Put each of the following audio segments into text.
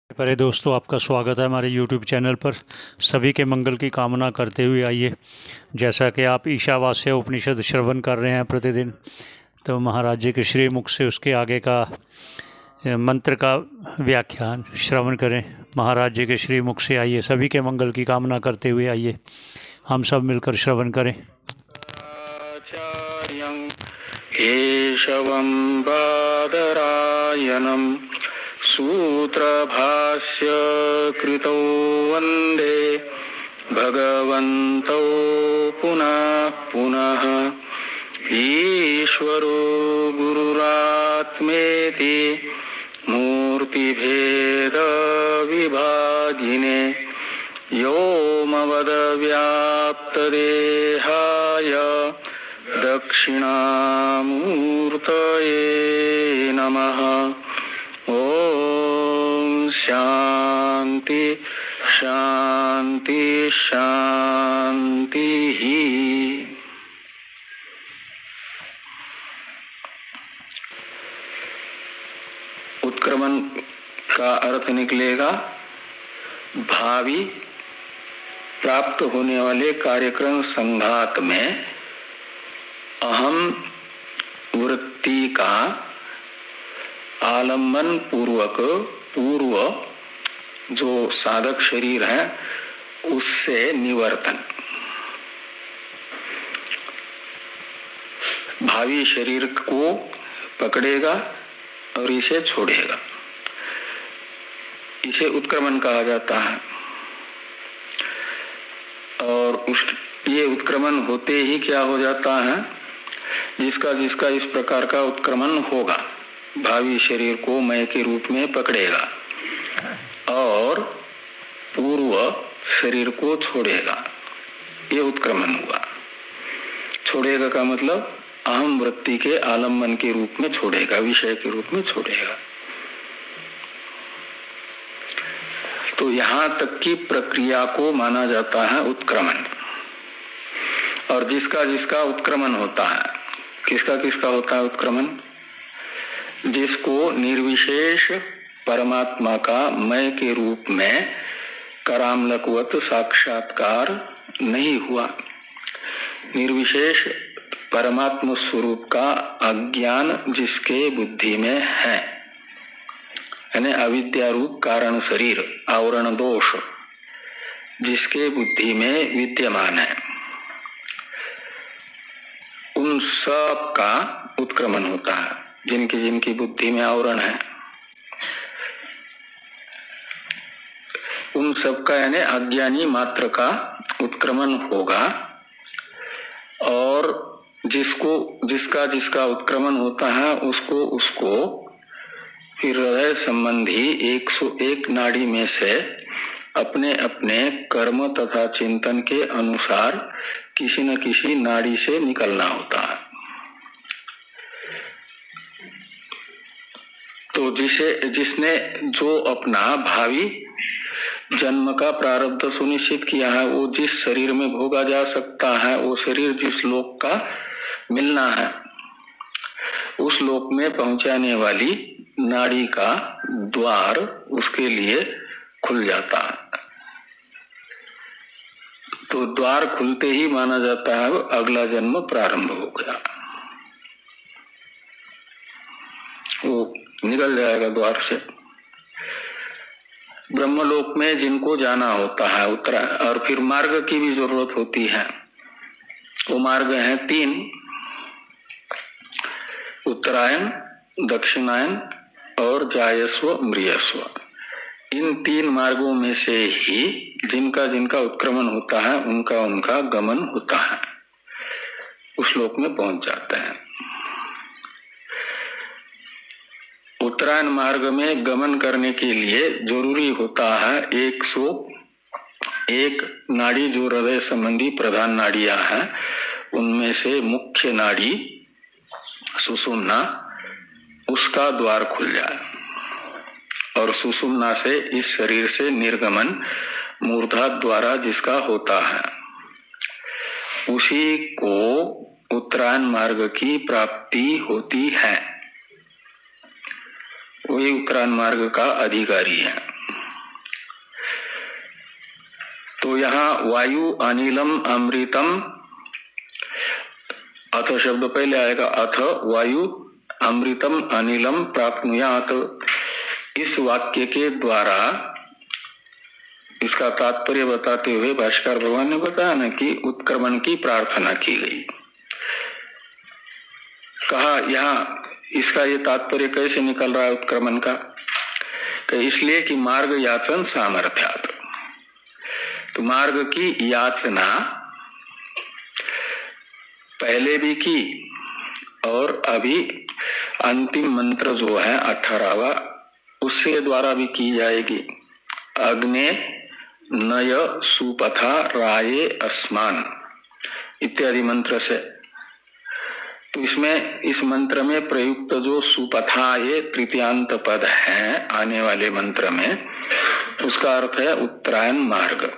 प्यारे दोस्तों, आपका स्वागत है हमारे YouTube चैनल पर। सभी के मंगल की कामना करते हुए आइए, जैसा कि आप ईशावास्य उपनिषद श्रवण कर रहे हैं प्रतिदिन, तो महाराज जी के श्री मुख से उसके आगे का मंत्र का व्याख्यान श्रवण करें। महाराज जी के श्री मुख से आइए, सभी के मंगल की कामना करते हुए आइए, हम सब मिलकर श्रवण करें। केशवं बादरायणं सूत्रभाष्य कृतौ वन्दे भगवन्तौ पुनः पुनः। ईश्वरो गुरुरात्मेति मूर्तिभेद विभागिने व्योमवद्व्याप्तदेहाय दक्षिणामूर्तये नमः। ओम शांति शांति शांति। उत्क्रमण का अर्थ निकलेगा भावी प्राप्त होने वाले कार्यक्रम संघात में अहम वृत्ति का आलम्बन पूर्वक पूर्व जो साधक शरीर है उससे निवर्तन। भावी शरीर को पकड़ेगा और इसे छोड़ेगा, इसे उत्क्रमण कहा जाता है। और ये उत्क्रमण होते ही क्या हो जाता है, जिसका जिसका इस प्रकार का उत्क्रमण होगा भावी शरीर को मैं के रूप में पकड़ेगा और पूर्व शरीर को छोड़ेगा, ये उत्क्रमण हुआ। छोड़ेगा का मतलब अहम वृत्ति के आलम्बन के रूप में छोड़ेगा, विषय के रूप में छोड़ेगा। तो यहां तक की प्रक्रिया को माना जाता है उत्क्रमण। और जिसका जिसका उत्क्रमण होता है, किसका किसका होता है उत्क्रमण? जिसको निर्विशेष परमात्मा का मैं के रूप में करामलकवत साक्षात्कार नहीं हुआ, निर्विशेष परमात्म स्वरूप का अज्ञान जिसके बुद्धि में है, यानी अविद्या रूप कारण शरीर आवरण दोष जिसके बुद्धि में विद्यमान है, उन सब का उत्क्रमण होता है। जिनकी जिनकी बुद्धि में आवरण है उन सब का यानी अज्ञानी मात्र का उत्क्रमण होगा। और जिसका जिसका उत्क्रमण होता है उसको फिर हृदय संबंधी 101 नाड़ी में से अपने अपने कर्म तथा चिंतन के अनुसार किसी न किसी नाड़ी से निकलना होता है। तो जिसने जो अपना भावी जन्म का प्रारब्ध सुनिश्चित किया है, वो जिस शरीर में भोगा जा सकता है, वो शरीर जिस लोक का मिलना है, उस लोक में पहुंचाने वाली नाड़ी का द्वार उसके लिए खुल जाता है। तो द्वार खुलते ही माना जाता है अगला जन्म प्रारंभ हो गया, वो निकल जाएगा द्वार से। ब्रह्मलोक में जिनको जाना होता है और फिर मार्ग की भी जरूरत होती है। वो मार्ग है 3, उत्तरायण, दक्षिणायन और जायस्व मृयस्व। इन 3 मार्गों में से ही जिनका जिनका उत्क्रमण होता है उनका उनका गमन होता है, उस लोक में पहुंच जाते हैं। उत्तरायण मार्ग में गमन करने के लिए जरूरी होता है 101 नाड़ी जो हृदय संबंधी प्रधान नाड़ियां हैं, उनमें से मुख्य नाड़ी सुषुम्ना, उसका द्वार खुल जाए और सुषुम्ना से इस शरीर से निर्गमन मूर्धा द्वारा जिसका होता है, उसी को उत्तरायण मार्ग की प्राप्ति होती है। वही उत्तरायण मार्ग का अधिकारी है। यहाँ वायु अनिलम अमृतम, अथ शब्द पहले आएगा, अथ वायु अमृतम अनिलम प्राप्नुयात। इस वाक्य के द्वारा इसका तात्पर्य बताते हुए भाष्यकार भगवान ने बताया ना कि उत्क्रमण की प्रार्थना की गई। कहा यहाँ इसका ये तात्पर्य कैसे निकल रहा है उत्क्रमण का, कि इसलिए कि मार्ग याचन सामर्थ्यात। तो मार्ग की याचना पहले भी की और अभी अंतिम मंत्र जो है 18वां उसके द्वारा भी की जाएगी। अग्ने नय सुपथा राये अस्मान इत्यादि मंत्र से। तो इसमें इस मंत्र में प्रयुक्त जो सुपथा ये तृतीयांत पद है आने वाले मंत्र में, उसका अर्थ है उत्तरायण मार्ग।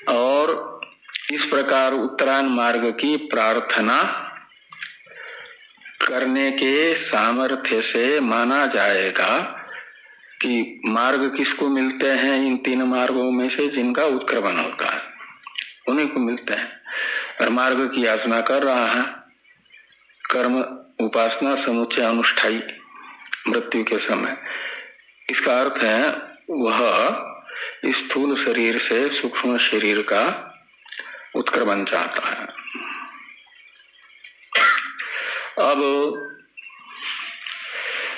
और इस प्रकार उत्तरायण मार्ग की प्रार्थना करने के सामर्थ्य से माना जाएगा कि मार्ग किसको मिलते हैं, इन तीन मार्गों में से जिनका उत्क्रमण होता है उन्हीं को मिलते हैं। और मार्ग की याचना कर रहा है कर्म उपासना समुच्चय अनुष्ठाई मृत्यु के समय। इसका अर्थ है वह स्थूल शरीर से सूक्ष्म शरीर का उत्क्रमण चाहता है। अब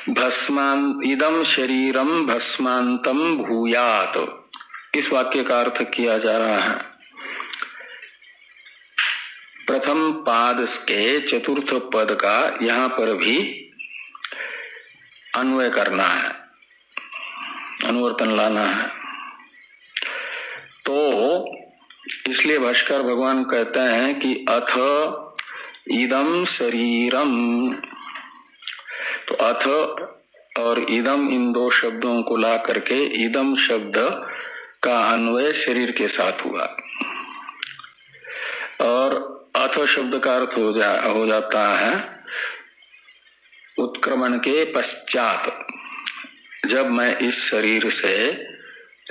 भस्मान इदम शरीरम भस्मांतम भूयात, इस वाक्य का अर्थ किया जा रहा है। प्रथम पाद के चतुर्थ पद का यहाँ पर भी अन्वय करना है, अनुवर्तन लाना है। तो इसलिए भाष्कर भगवान कहते हैं कि अथ इदम शरीरम। तो अथ और इदम इन दो शब्दों को ला करके इदम शब्द का अन्वय शरीर के साथ हुआ और अथ शब्द का अर्थ हो जाता है उत्क्रमण के पश्चात। जब मैं इस शरीर से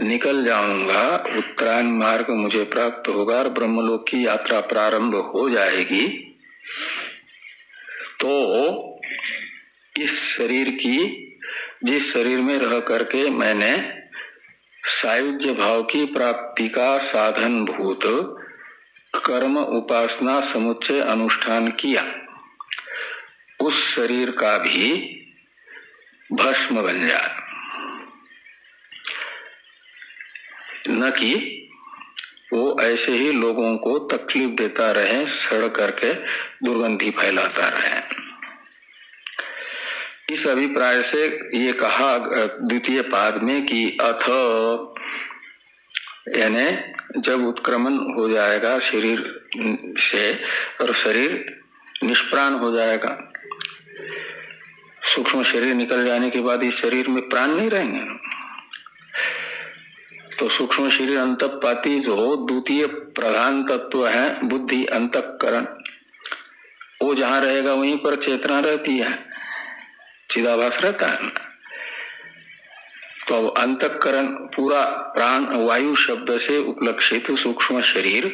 निकल जाऊंगा, उत्तरायण मार्ग मुझे प्राप्त होगा और ब्रह्मलोक की यात्रा प्रारंभ हो जाएगी, तो इस शरीर की, जिस शरीर में रह करके मैंने सायुज्य भाव की प्राप्ति का साधन भूत कर्म उपासना समुच्चय अनुष्ठान किया, उस शरीर का भी भस्म बन जाए, न कि वो ऐसे ही लोगों को तकलीफ देता रहे, सड़ करके दुर्गंधी फैलाता रहे। इस अभिप्राय से ये कहा द्वितीय पाद में कि अथ, यानी जब उत्क्रमण हो जाएगा शरीर से और शरीर निष्प्राण हो जाएगा, सूक्ष्म शरीर निकल जाने के बाद इस शरीर में प्राण नहीं रहेंगे, तो सूक्ष्म शरीर अंतःपाती जो द्वितीय प्रधान तत्व है बुद्धि अंतःकरण, वो जहां रहेगा वहीं पर चेतना रहती है, चिदाभास रहता है। तो अब अंतःकरण पूरा प्राण वायु शब्द से उपलक्षित सूक्ष्म शरीर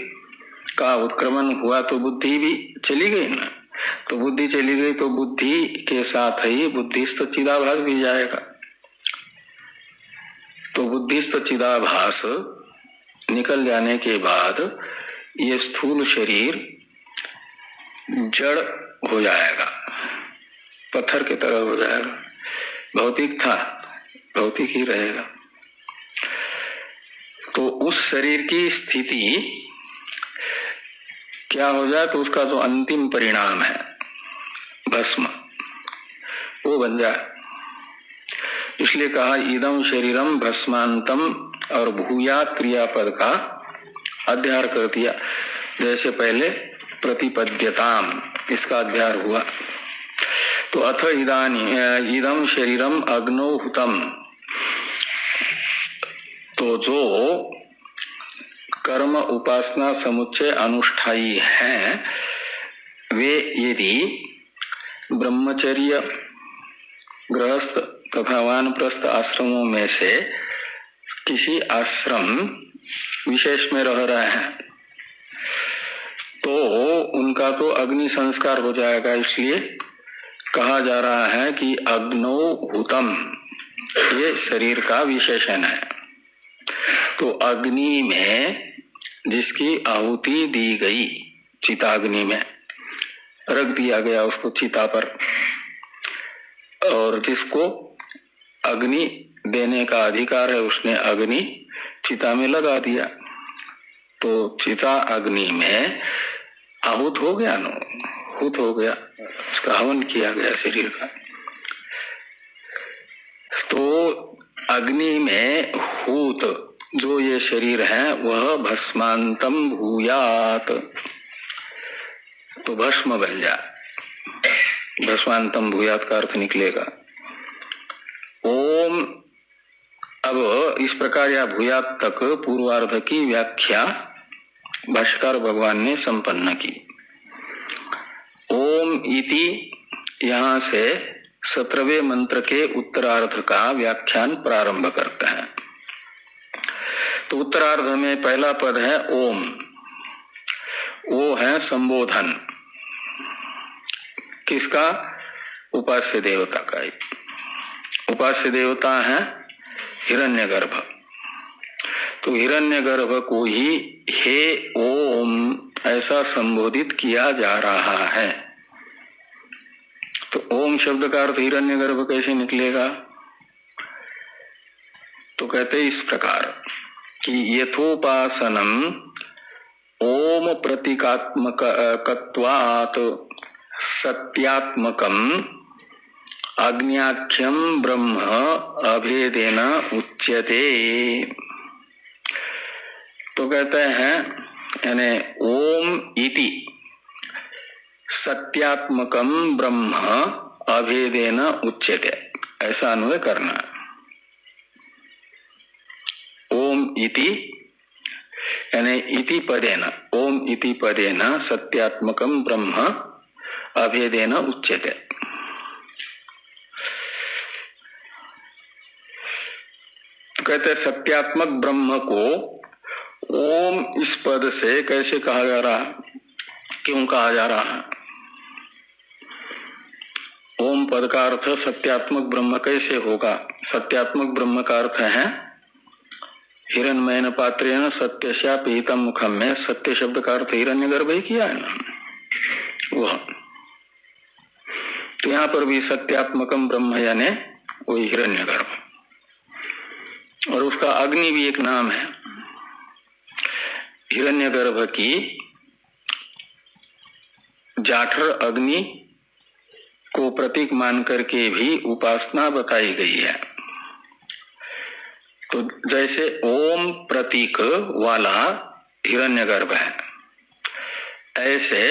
का उत्क्रमण हुआ तो बुद्धि भी चली गई ना। तो बुद्धि चली गई तो बुद्धि के साथ ही बुद्धिस्थ चिदाभास भी जाएगा। तो बुद्धिस्थ चिदाभास निकल जाने के बाद ये स्थूल शरीर जड़ हो जाएगा, पत्थर की तरह हो जाएगा। भौतिक था, भौतिक ही रहेगा। तो उस शरीर की स्थिति क्या हो जाए, तो उसका जो अंतिम परिणाम है भस्म, वो बन जाए। इसलिए कहा इदम शरीरम भस्मांतम, और भूयात क्रियापद का अध्यार कर दिया। जैसे पहले प्रतिपद्यताम इसका अध्यार हुआ। तो अथ इदानी इदम शरीरम अग्नो हुतम, तो जो कर्म उपासना समुच्चय अनुष्ठायी हैं वे यदि ब्रह्मचर्य गृहस्थ तथा वानप्रस्थ आश्रमों में से किसी आश्रम विशेष में रह रहे हैं तो उनका तो अग्नि संस्कार हो जाएगा। इसलिए कहा जा रहा है कि अग्नो हुतम, ये शरीर का विशेषण है। तो अग्नि में जिसकी आहुति दी गई, चिताग्नि में रख दिया गया उसको चिता पर, और जिसको अग्नि देने का अधिकार है उसने अग्नि चिता में लगा दिया, तो चिता अग्नि में आहुत हो गया, हुत हो गया, उसका हवन किया गया शरीर का। तो अग्नि में हूत जो ये शरीर है वह भस्मांतम भूयात, तो भस्म बन जा, भस्मांतम भूयात का अर्थ निकलेगा। ओम, अब इस प्रकार या भूयात तक पूर्वार्ध की व्याख्या भाष्यकार भगवान ने संपन्न की। ओम इति यहां से 17वें मंत्र के उत्तरार्ध का व्याख्यान प्रारंभ करते हैं। तो उत्तरार्ध में पहला पद है ओम, वो है संबोधन किसका? उपास्य देवता का ही। उपास्य देवता है हिरण्यगर्भ, तो हिरण्यगर्भ को ही हे ओम ऐसा संबोधित किया जा रहा है। तो ओम शब्द का अर्थ हिरण्यगर्भ कैसे निकलेगा? तो कहते इस प्रकार कि यथोपासनम ओम प्रतीकात्मकत्वात् सत्यात्मकम अग्न्याख्यम ब्रह्म अभेदेन उच्यते। तो कहते हैं यानी ओम इति सत्यात्मकम ब्रह्म अभेदेन उच्यते, ऐसा अन्वय करना। ओम इति यानी इति पदेन, ओम इति पदेन सत्यात्मकम ब्रह्म अभेदेन उच्यते। तो कहते सत्यात्मक ब्रह्म को ओम इस पद से कैसे कहा जा रहा है, क्यों कहा जा रहा है? ओम पद का अर्थ सत्यात्मक ब्रह्म कैसे होगा? सत्यात्मक ब्रह्म का अर्थ है हिरण्मयन पात्रेण सत्यस्या पीतम मुखम, में सत्य शब्द का अर्थ हिरण्यगर्भ ही किया है ना वह। तो यहाँ पर भी सत्यात्मकम ब्रह्म यानी वही हिरण्यगर्भ, और उसका अग्नि भी एक नाम है। हिरण्यगर्भ की जाठर अग्नि को प्रतीक मान करके भी उपासना बताई गई है। तो जैसे ओम प्रतीक वाला हिरण्यगर्भ है, ऐसे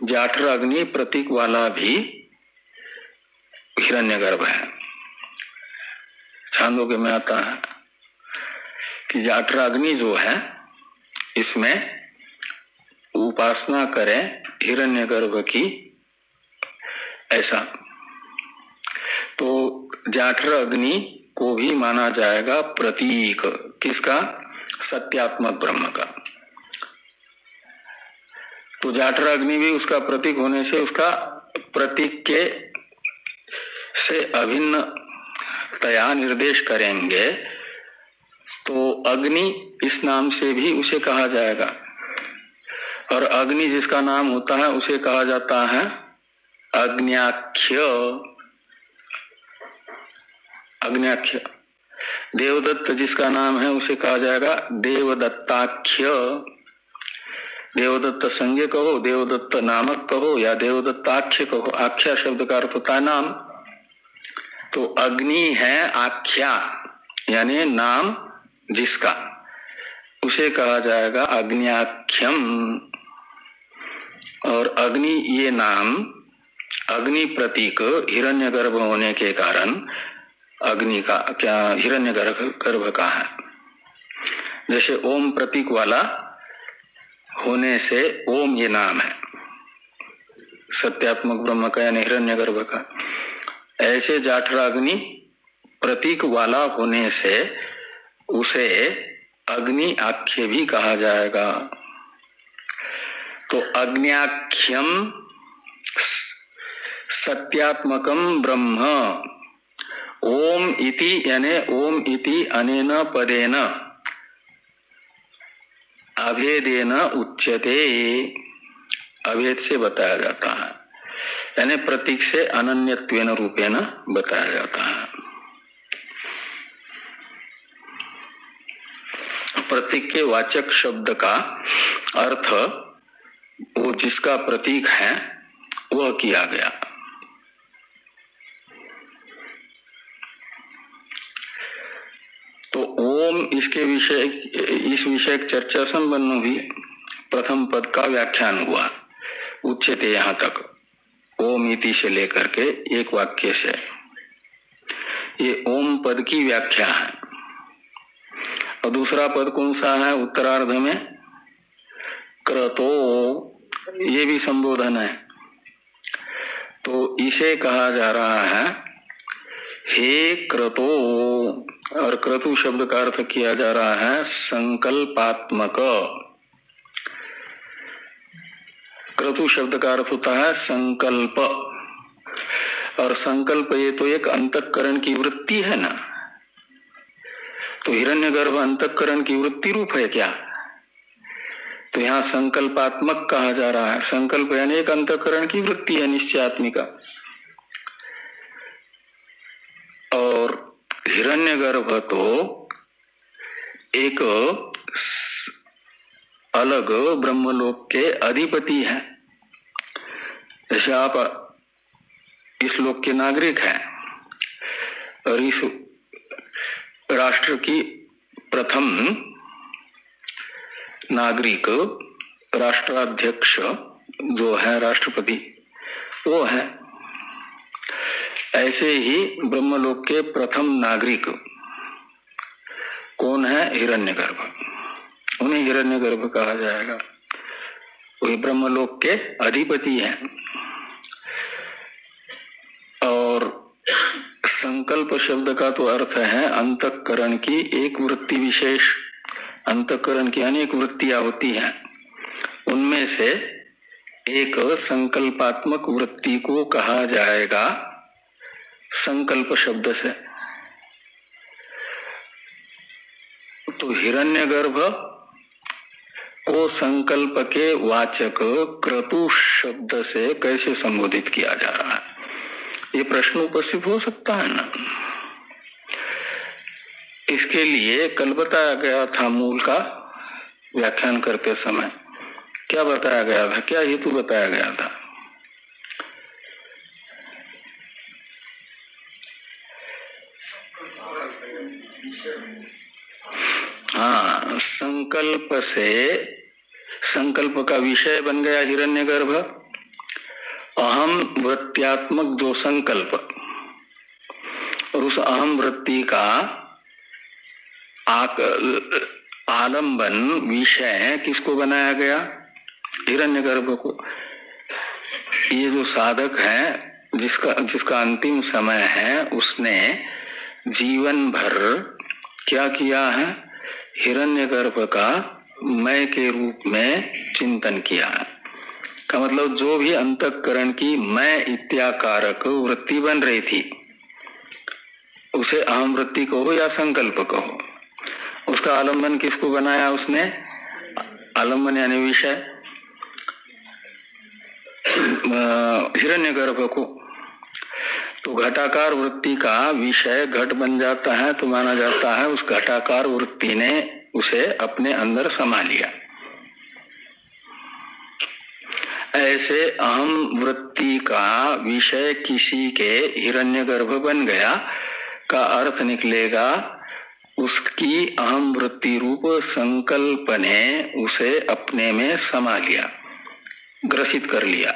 जाठर अग्नि प्रतीक वाला भी हिरण्यगर्भ है। छांदोग्य में आता है कि जाठर अग्नि जो है इसमें उपासना करें हिरण्यगर्भ की, ऐसा। तो जाठर अग्नि को भी माना जाएगा प्रतीक, किसका? सत्यात्मक ब्रह्म का। तो जाठर अग्नि भी उसका प्रतीक होने से उसका प्रतीक के से अभिन्न तया निर्देश करेंगे, तो अग्नि इस नाम से भी उसे कहा जाएगा। और अग्नि जिसका नाम होता है उसे कहा जाता है अग्न्याख्य। अग्न्याख्य। देवदत्त जिसका नाम है उसे कहा जाएगा देवदत्ताख्य। देवदत्त संज्ञ कहो, देवदत्त नामक कहो या देवदत्ताख्य कहो। आख्या शब्द का अर्थ होता है नाम। तो अग्नि है आख्या यानी नाम जिसका, उसे कहा जाएगा अग्न्याख्यम। और अग्नि ये नाम अग्नि प्रतीक हिरण्यगर्भ होने के कारण अग्नि का क्या हिरण्यगर्भ का है। जैसे ओम प्रतीक वाला होने से ओम ये नाम है सत्यात्मक ब्रह्म का यानी हिरण्यगर्भ का। ऐसे जाठराग्नि प्रतीक वाला होने से उसे अग्नि आख्य भी कहा जाएगा। तो अग्न्याख्यम सत्यात्मकम ब्रह्म ओम इति यानी ओम इति अनेन पदेन अभेदेन उच्यते, अभेद से बताया जाता है, यानी प्रतीक से अनन्यत्वेन रूपेण बताया जाता है। प्रतीक के वाचक शब्द का अर्थ वो जिसका प्रतीक है वह किया गया। तो ओम इसके विषय इस विषय चर्चा संपन्न हुई। प्रथम पद का व्याख्यान हुआ उच्चते यहाँ तक ओम इति से लेकर के एक वाक्य से। ये ओम पद की व्याख्या है। और दूसरा पद कौन सा है उत्तरार्ध में? क्रतो, ये भी संबोधन है। तो इसे कहा जा रहा है हे क्रतो, और क्रतु शब्द का अर्थ किया जा रहा है संकल्पात्मक। क्रतु शब्द का अर्थ होता है संकल्प, और संकल्प ये तो एक अंतःकरण की वृत्ति है ना। तो हिरण्यगर्भ अंतःकरण की वृत्ति रूप है क्या? तो यहाँ संकल्पात्मक कहा जा रहा है। संकल्प यानी एक अंतःकरण की वृत्ति है निश्चयात्मिका। और हिरण्यगर्भ तो एक अलग ब्रह्मलोक के अधिपति हैं। जैसे आप इस लोक के नागरिक हैं और इस राष्ट्र की प्रथम नागरिक राष्ट्राध्यक्ष जो है राष्ट्रपति वो है। ऐसे ही ब्रह्मलोक के प्रथम नागरिक कौन है? हिरण्यगर्भ। उन्हें हिरण्यगर्भ कहा जाएगा। वही ब्रह्मलोक के अधिपति हैं। और संकल्प शब्द का तो अर्थ है अंतःकरण की एक वृत्ति विशेष। अंतःकरण की अनेक वृत्तियां होती हैं, उनमें से एक संकल्पात्मक वृत्ति को कहा जाएगा संकल्प शब्द से। तो हिरण्यगर्भ को संकल्प के वाचक क्रतु शब्द से कैसे संबोधित किया जा रहा है, ये प्रश्न उपस्थित हो सकता है ना। इसके लिए कल बताया गया था, मूल का व्याख्यान करते समय क्या बताया गया था, क्या हेतु बताया गया था? हाँ, संकल्प से संकल्प का विषय बन गया हिरण्यगर्भ। अहम वृत्त्यात्मक जो संकल्प, और उस अहम वृत्ति का आलंबन विषय किसको बनाया गया? हिरण्यगर्भ को। ये जो साधक है जिसका अंतिम समय है, उसने जीवन भर क्या किया है? हिरण्यगर्भ का मैं के रूप में चिंतन किया है। का मतलब जो भी अंतःकरण की मैं इत्याकारक वृत्ति बन रही थी, उसे अहम वृत्ति कहो या संकल्प कहो, उसका आलंबन किसको बनाया उसने? आलंबन यानी विषय हिरण्यगर्भ को। तो घटाकार वृत्ति का विषय घट बन जाता है, तो माना जाता है उस घटाकार वृत्ति ने उसे अपने अंदर समा लिया। ऐसे अहम वृत्ति का विषय किसी के हिरण्यगर्भ बन गया का अर्थ निकलेगा उसकी अहम वृत्ति रूप संकल्प ने उसे अपने में समा लिया, ग्रसित कर लिया।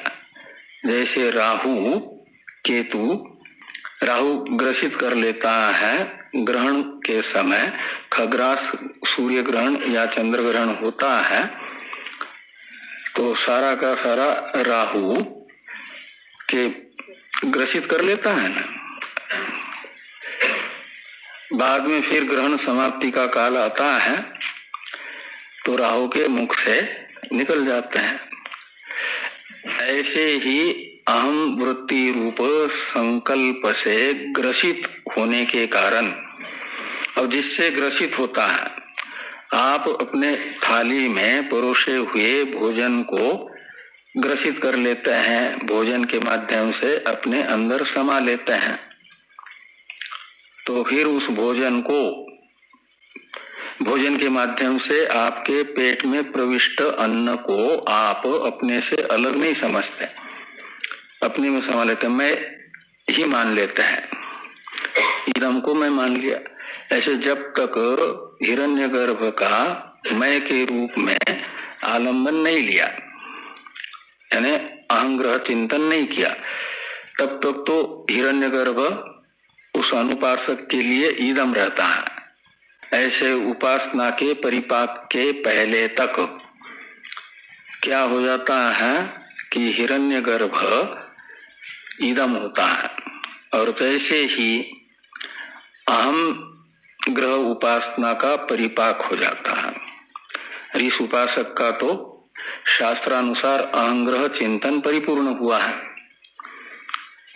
जैसे राहु केतु, राहु ग्रसित कर लेता है ग्रहण के समय, खग्रास सूर्य ग्रहण या चंद्र ग्रहण होता है, तो सारा का सारा राहु के ग्रसित कर लेता है ना। बाद में फिर ग्रहण समाप्ति का काल आता है तो राहु के मुख से निकल जाते हैं। ऐसे ही अहम वृत्ति रूप संकल्प से ग्रसित होने के कारण, अब जिससे ग्रसित होता है, आप अपने थाली में परोसे हुए भोजन को ग्रसित कर लेते हैं, भोजन के माध्यम से अपने अंदर समा लेते हैं, तो फिर उस भोजन को, भोजन के माध्यम से आपके पेट में प्रविष्ट अन्न को आप अपने से अलग नहीं समझते, अपने में समा लेते हैं, मैं ही मान लेते हैं, इदम को मैं मान लिया। ऐसे जब तक हिरण्यगर्भ का मैं के रूप में आलंबन नहीं लिया, यानी अहंग्रह चिंतन नहीं किया, तब तक तो हिरण्यगर्भ उस अनुपासक के लिए ईदम रहता है। ऐसे उपासना के परिपाक के पहले तक क्या हो जाता है कि हिरण्यगर्भ ईदम होता है, और जैसे ही अहम ग्रह उपासना का परिपाक हो जाता है, इस उपासक का तो शास्त्रानुसार अहंग्रह चिंतन परिपूर्ण हुआ है,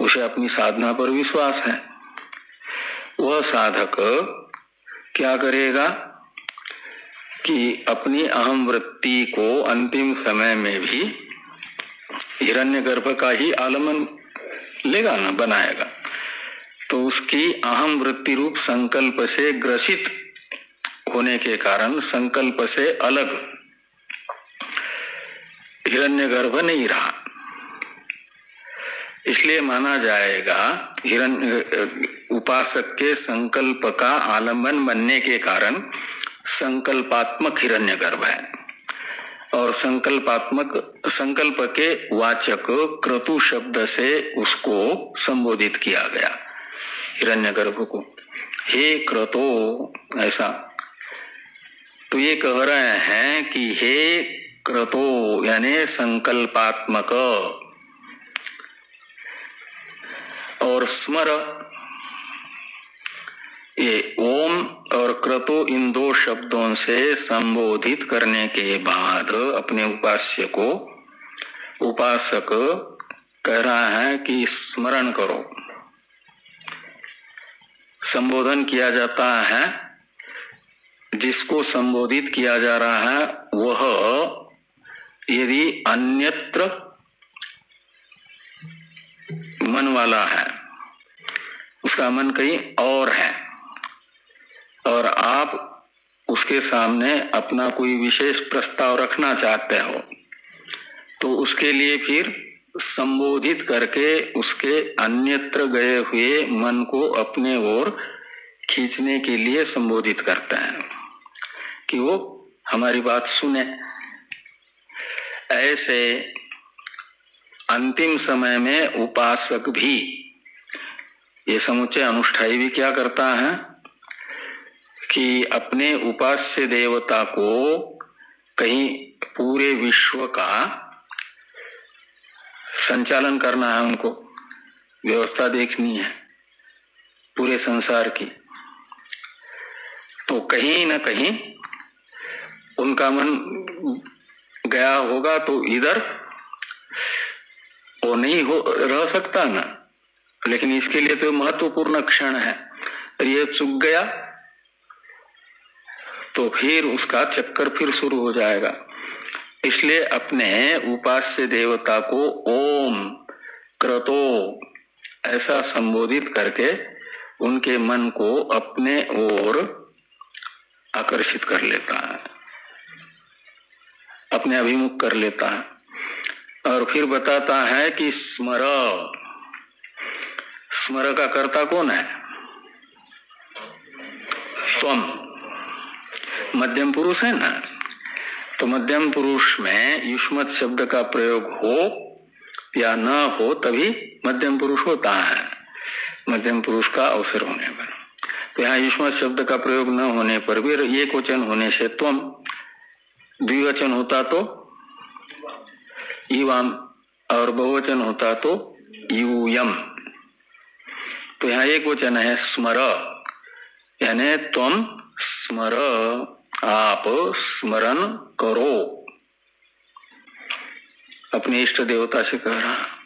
उसे अपनी साधना पर विश्वास है। वह साधक क्या करेगा कि अपनी अहम वृत्ति को अंतिम समय में भी हिरण्यगर्भ का ही आलम्बन लेगा ना, बनाएगा, तो उसकी अहम वृत्ति रूप संकल्प से ग्रसित होने के कारण संकल्प से अलग हिरण्यगर्भ नहीं रहा, इसलिए माना जाएगा हिरण्य उपासक के संकल्प का आलम्बन बनने के कारण संकल्पात्मक हिरण्यगर्भ है, और संकल्प के वाचक क्रतु शब्द से उसको संबोधित किया गया, हिरण्यगर्भ को, हे क्रतो, ऐसा। तो ये कह रहे हैं कि हे क्रतो यानी संकल्पात्मक, और स्मर, ये ओम और क्रतो इन दो शब्दों से संबोधित करने के बाद अपने उपास्य को उपासक कह रहा है कि स्मरण करो। संबोधन किया जाता है, जिसको संबोधित किया जा रहा है वह यदि अन्यत्र मन वाला है, उसका मन कहीं और है, और आप उसके सामने अपना कोई विशेष प्रस्ताव रखना चाहते हो, तो उसके लिए फिर संबोधित करके उसके अन्यत्र गए हुए मन को अपने ओर खींचने के लिए संबोधित करते हैं कि वो हमारी बात सुने। ऐसे अंतिम समय में उपासक भी, ये समुच्चय अनुष्ठायी भी क्या करता है कि अपने उपास्य देवता को कहीं पूरे विश्व का संचालन करना है, उनको व्यवस्था देखनी है पूरे संसार की, तो कहीं ना कहीं उनका मन गया होगा, तो इधर वो नहीं हो रह सकता ना, लेकिन इसके लिए तो महत्वपूर्ण क्षण है, और ये चूक गया तो फिर उसका चक्कर फिर शुरू हो जाएगा। इसलिए अपने उपास्य देवता को ओम क्रतो ऐसा संबोधित करके उनके मन को अपने ओर आकर्षित कर लेता है, अपने अभिमुख कर लेता है, और फिर बताता है कि स्मर, स्मर का कर्ता कौन है? त्वम, मध्यम पुरुष है ना, तो मध्यम पुरुष में युष्मत् शब्द का प्रयोग हो या न हो तभी मध्यम पुरुष होता है, मध्यम पुरुष का अवसर होने पर। तो यहाँ युष्मत् शब्द का प्रयोग न होने पर भी एक वचन होने से त्वम, द्विवचन होता तो युवाम, और बहुवचन होता तो यूयम। तो यहाँ एक वचन है स्मर, यानी तुम स्मर, आप स्मरण करो, अपने इष्ट देवता से कह रहा।